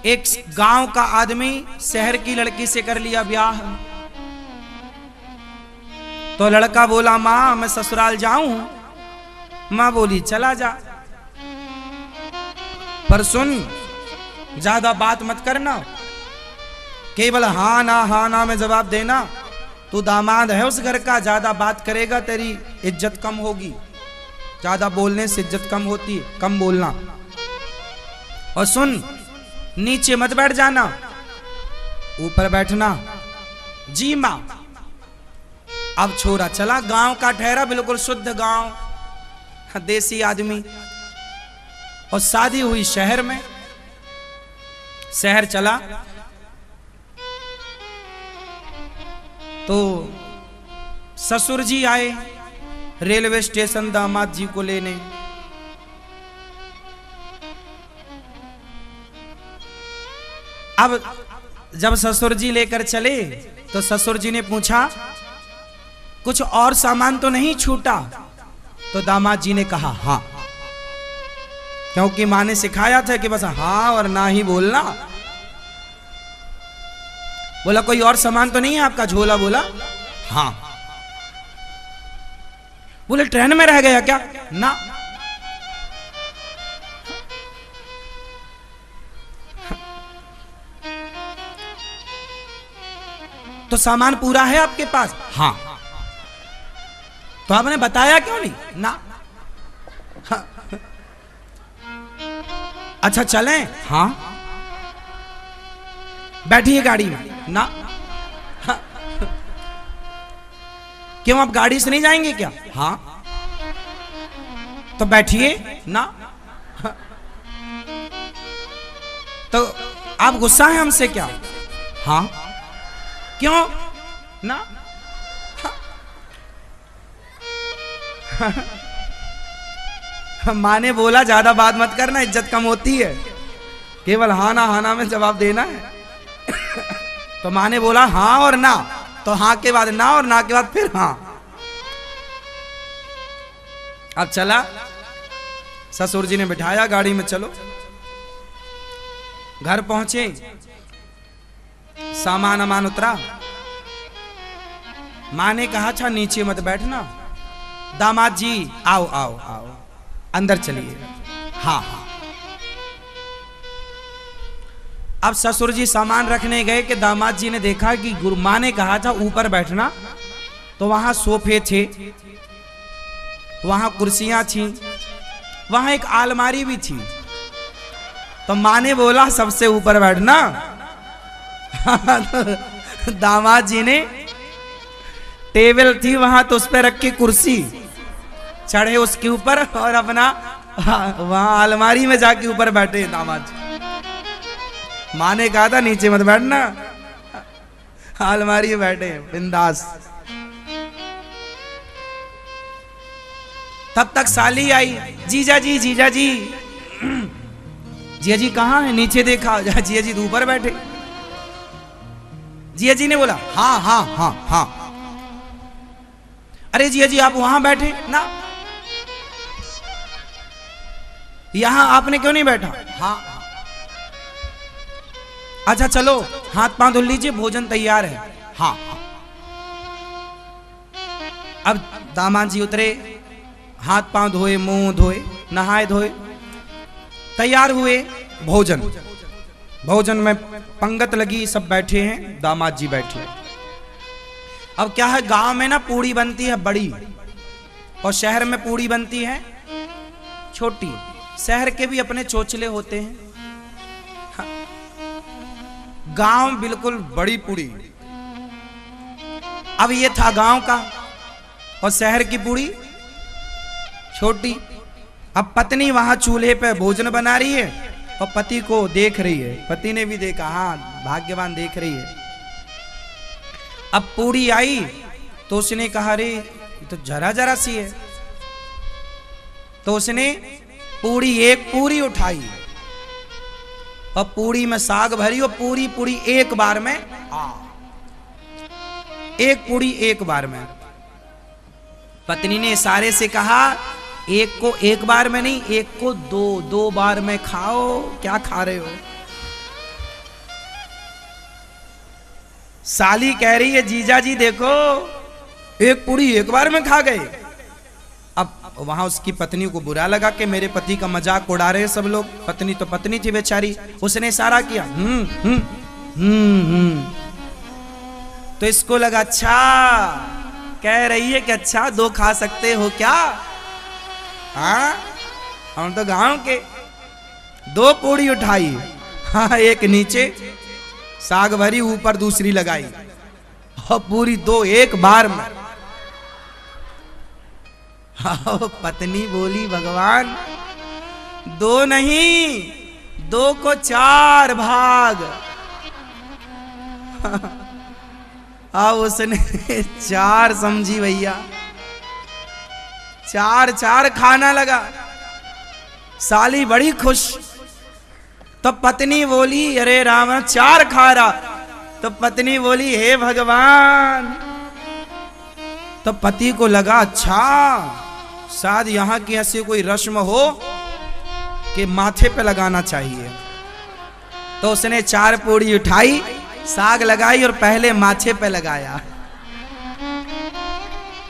एक गांव का आदमी शहर की लड़की से कर लिया ब्याह। तो लड़का बोला मां मैं ससुराल जाऊं। मां बोली चला जा, पर सुन ज्यादा बात मत करना, केवल हाँ ना में जवाब देना। तू दामाद है उस घर का, ज्यादा बात करेगा तेरी इज्जत कम होगी। ज्यादा बोलने से इज्जत कम होती है, कम बोलना। और सुन नीचे मत बैठ जाना, ऊपर बैठना। जी मां। अब छोरा चला, गांव का ठहरा, बिल्कुल शुद्ध गांव, देसी आदमी। और शादी हुई शहर में। शहर चला तो ससुर जी आए रेलवे स्टेशन दामाद जी को लेने। अब जब ससुर जी लेकर चले तो ससुर जी ने पूछा कुछ और सामान तो नहीं छूटा? तो दामाद जी ने कहा हाँ, क्योंकि मां ने सिखाया था कि बस हाँ और ना ही बोलना। बोला कोई और सामान तो नहीं है आपका? झोला बोला हाँ। बोले ट्रेन में रह गया क्या? ना। तो सामान पूरा है आपके पास? हाँ। तो आपने बताया क्यों नहीं? ना। हाँ। अच्छा चलें? हाँ। बैठिए गाड़ी में? ना। हाँ। क्यों आप गाड़ी से नहीं जाएंगे क्या? हाँ। तो बैठिए? ना। हाँ। तो आप गुस्सा है हमसे क्या? हाँ। क्यों? ना। मां ने बोला ज्यादा बात मत करना, इज्जत कम होती है, केवल हाँ ना में जवाब देना है। तो मां ने बोला हाँ और ना, तो हाँ के बाद ना और ना के बाद फिर हाँ। अब चला, ससुर जी ने बिठाया गाड़ी में, चलो। घर पहुंचे, सामान अमान उतरा। मां ने कहा अच्छा नीचे मत बैठना। दामाद जी आओ आओ आओ अंदर चलिए। हाँ हाँ। अब ससुर जी सामान रखने गए कि दामाद जी ने देखा कि गुरु मां ने कहा था ऊपर बैठना, तो वहां सोफे थे, वहां कुर्सियां थी, वहां एक अलमारी भी थी। तो मां ने बोला सबसे ऊपर बैठना। दामाद जी ने टेबल थी वहां, तो उस पर रखी कुर्सी, चढ़े उसके ऊपर और अपना वहां अलमारी में जाके ऊपर बैठे दामाद जी। मां ने कहा था नीचे मत बैठना, अलमारी में बैठे बिंदास। तब तक साली आई, जीजा जी जीजा जी। जिया जी कहाँ है? नीचे देखा, जिया जी ऊपर बैठे। जिया जी ने बोला हाँ हाँ हाँ हाँ। अरे जिया जी आप वहां बैठे ना, यहां आपने क्यों नहीं बैठा? हाँ। अच्छा चलो हाथ पांव धुल लीजिए, भोजन तैयार है। हाँ। अब दामाद जी उतरे, हाथ पांव धोए, मुंह धोए, नहाए धोए, तैयार हुए। भोजन में पंगत लगी, सब बैठे हैं, दामाद जी बैठे। अब क्या है, गांव में ना पूड़ी बनती है बड़ी, और शहर में पूड़ी बनती है छोटी। शहर के भी अपने चोचले होते हैं, हाँ। गांव बिल्कुल बड़ी पूड़ी। अब ये था गांव का, और शहर की पूड़ी छोटी। अब पत्नी वहां चूल्हे पे भोजन बना रही है और पति को देख रही है। पति ने भी देखा, हाँ भाग्यवान देख रही है। अब पूड़ी आई तो उसने कहा अरे तो जरा जरा सी है। तो उसने पूड़ी एक पूरी उठाई और पूड़ी में साग भरी, और पूरी पूरी एक बार में, एक पूड़ी एक बार में। पत्नी ने इशारे से कहा एक को एक बार में नहीं, एक को दो बार में खाओ। क्या खा रहे हो? साली कह रही है जीजा जी देखो एक पूरी एक बार में खा गए। अब वहां उसकी पत्नी को बुरा लगा कि मेरे पति का मजाक उड़ा रहे सब लोग। पत्नी तो पत्नी थी बेचारी, उसने इशारा किया तो इसको लगा अच्छा कह रही है कि अच्छा 2 खा सकते हो क्या? हाँ हम तो गांव के। 2 पूड़ी उठाई, हाँ एक नीचे साग भरी, ऊपर दूसरी लगाई और पूरी 2 एक बार में। हाँ पत्नी बोली भगवान 2 नहीं 2 को 4 भाग। हाँ उसने 4 समझी भैया, 4 खाना लगा। साली बड़ी खुश। तो पत्नी बोली अरे राम 4 खा रहा। तो पत्नी बोली हे भगवान। तो पति को लगा अच्छा शायद यहाँ की ऐसी कोई रस्म हो कि माथे पे लगाना चाहिए। तो उसने 4 पूड़ी उठाई, साग लगाई और पहले माथे पे लगाया,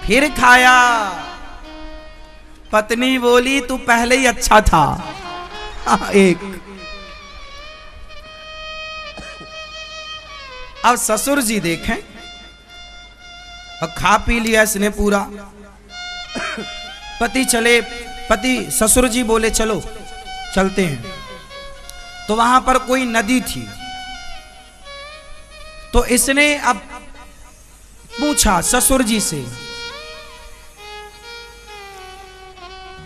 फिर खाया। पत्नी बोली तू पहले ही अच्छा था। एक अब ससुर जी देखें और खा पी लिया इसने पूरा। पति ससुर जी बोले चलो चलते हैं। तो वहां पर कोई नदी थी। तो इसने अब पूछा ससुर जी से,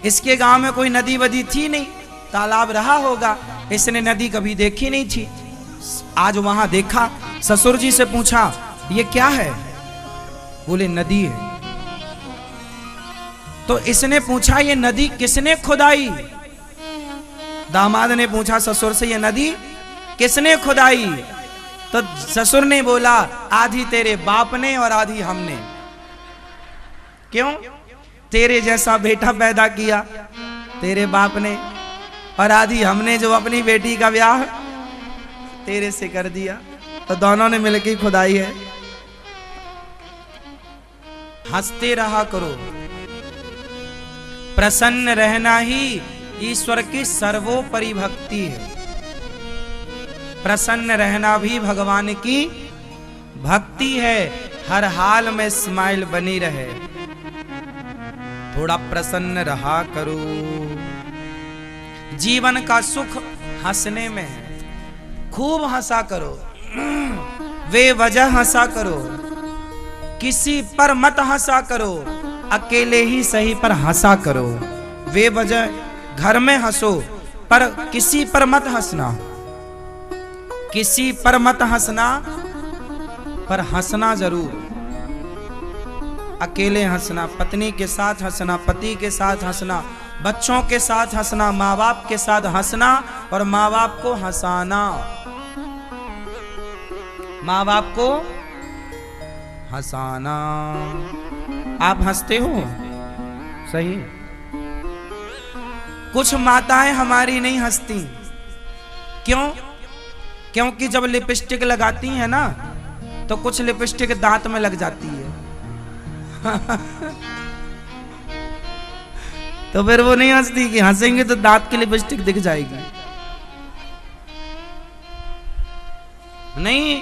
इसके गांव में कोई नदी वदी थी नहीं, तालाब रहा होगा, इसने नदी कभी देखी नहीं थी। आज वहां देखा, ससुर जी से पूछा ये क्या है? बोले नदी है। तो इसने पूछा ये नदी किसने खुदाई? दामाद ने पूछा ससुर से ये नदी किसने खुदाई? तो ससुर ने बोला आधी तेरे बाप ने और आधी हमने। क्यों? तेरे जैसा बेटा पैदा किया तेरे बाप ने, और आधी हमने जो अपनी बेटी का ब्याह तेरे से कर दिया। तो दोनों ने मिलकर खुदाई है। हंसते रहा करो, प्रसन्न रहना ही ईश्वर की सर्वोपरि भक्ति है। प्रसन्न रहना भी भगवान की भक्ति है। हर हाल में स्माइल बनी रहे, थोड़ा प्रसन्न रहा करो। जीवन का सुख हंसने में है, खूब हंसा करो, वे वजह हंसा करो, किसी पर मत हंसा करो, अकेले ही सही पर हंसा करो। वे वजह घर में हंसो पर किसी पर मत हंसना, किसी पर मत हंसना, पर हंसना जरूर। अकेले हंसना, पत्नी के साथ हंसना, पति के साथ हंसना, बच्चों के साथ हंसना, माँ बाप के साथ हंसना और माँ बाप को हंसाना। माँ बाप को हंसाना। आप हंसते हो? सही। कुछ माताएं हमारी नहीं हंसती। क्यों? क्योंकि जब लिपस्टिक लगाती हैं ना तो कुछ लिपस्टिक दांत में लग जाती है। तो फिर वो नहीं हंसती कि हंसेंगे तो दांत की लिपस्टिक दिख जाएगी। नहीं,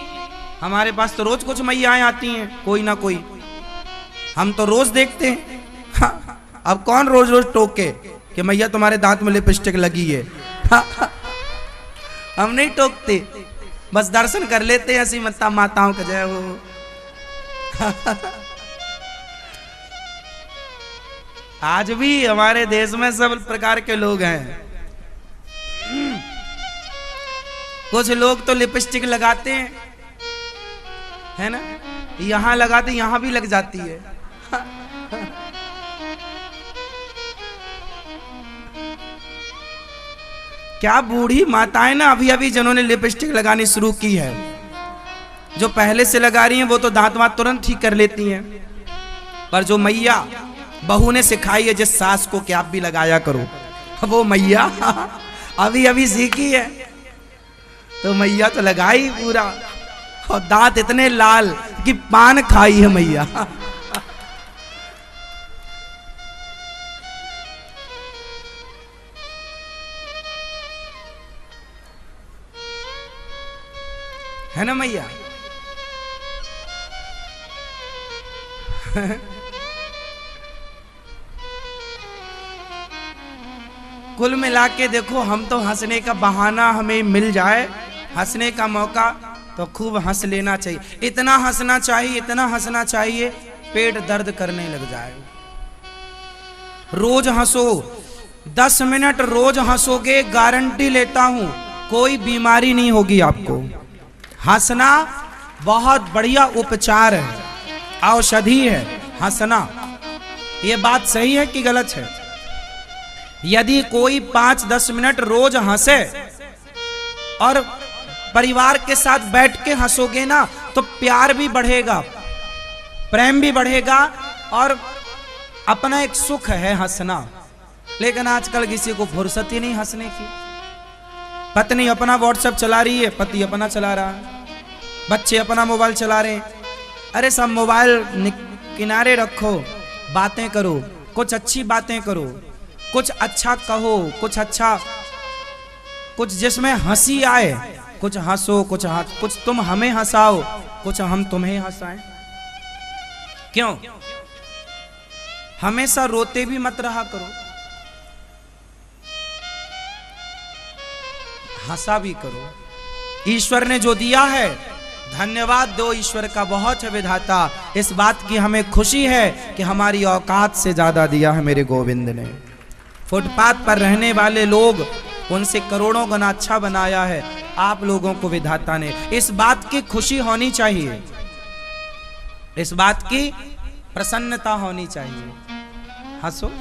हमारे पास तो रोज कुछ मैयाएं आती हैं, कोई ना कोई। हम तो रोज देखते हैं। हाँ, अब कौन रोज रोज टोके कि मैया तुम्हारे दांत में लिपस्टिक लगी है। हम नहीं टोकते, बस दर्शन कर लेते हैं। ऐसी माताओं का जय हो। आज भी हमारे देश में सब प्रकार के लोग हैं। कुछ लोग तो लिपस्टिक लगाते हैं, है ना, यहां लगाते, यहां भी लग जाती है। क्या बूढ़ी माताएं ना अभी अभी जिन्होंने लिपस्टिक लगानी शुरू की है, जो पहले से लगा रही हैं वो तो दांत वांत तुरंत ठीक कर लेती हैं, पर जो मैया बहू ने सिखाई है जिस सास को कि आप भी लगाया करो, वो मैया अभी अभी सीखी है तो मैया तो लगाई पूरा। और दांत इतने लाल कि पान खाई है मैया। है ना मैया? कुल मिला के देखो, हम तो हंसने का बहाना हमें मिल जाए, हंसने का मौका, तो खूब हंस लेना चाहिए। इतना हंसना चाहिए, इतना हंसना चाहिए, पेट दर्द करने लग जाए। रोज हंसो, 10 मिनट रोज हंसोगे, गारंटी लेता हूं कोई बीमारी नहीं होगी आपको। हंसना बहुत बढ़िया उपचार है, औषधि है हंसना। ये बात सही है कि गलत है? यदि कोई 5-10 मिनट रोज हंसे और परिवार के साथ बैठ के हंसोगे ना, तो प्यार भी बढ़ेगा, प्रेम भी बढ़ेगा, और अपना एक सुख है हंसना। लेकिन आजकल किसी को फुर्सत ही नहीं हंसने की। पत्नी अपना व्हाट्सएप चला रही है, पति अपना चला रहा है, बच्चे अपना मोबाइल चला रहे हैं। अरे सब मोबाइल किनारे रखो, बातें करो, कुछ अच्छी बातें करो, कुछ अच्छा कहो, कुछ जिसमें हंसी आए, कुछ हंसो, कुछ तुम हमें हंसाओ, कुछ हम तुम्हें हंसाएं। क्यों हमेशा रोते भी मत रहा करो, हंसा भी करो। ईश्वर ने जो दिया है, धन्यवाद दो ईश्वर का, बहुत है विधाता। इस बात की हमें खुशी है कि हमारी औकात से ज्यादा दिया है मेरे गोविंद ने। फुटपाथ पर रहने वाले लोग, उनसे करोड़ों गुना अच्छा बनाया है आप लोगों को विधाता ने। इस बात की खुशी होनी चाहिए, इस बात की प्रसन्नता होनी चाहिए। हंसो।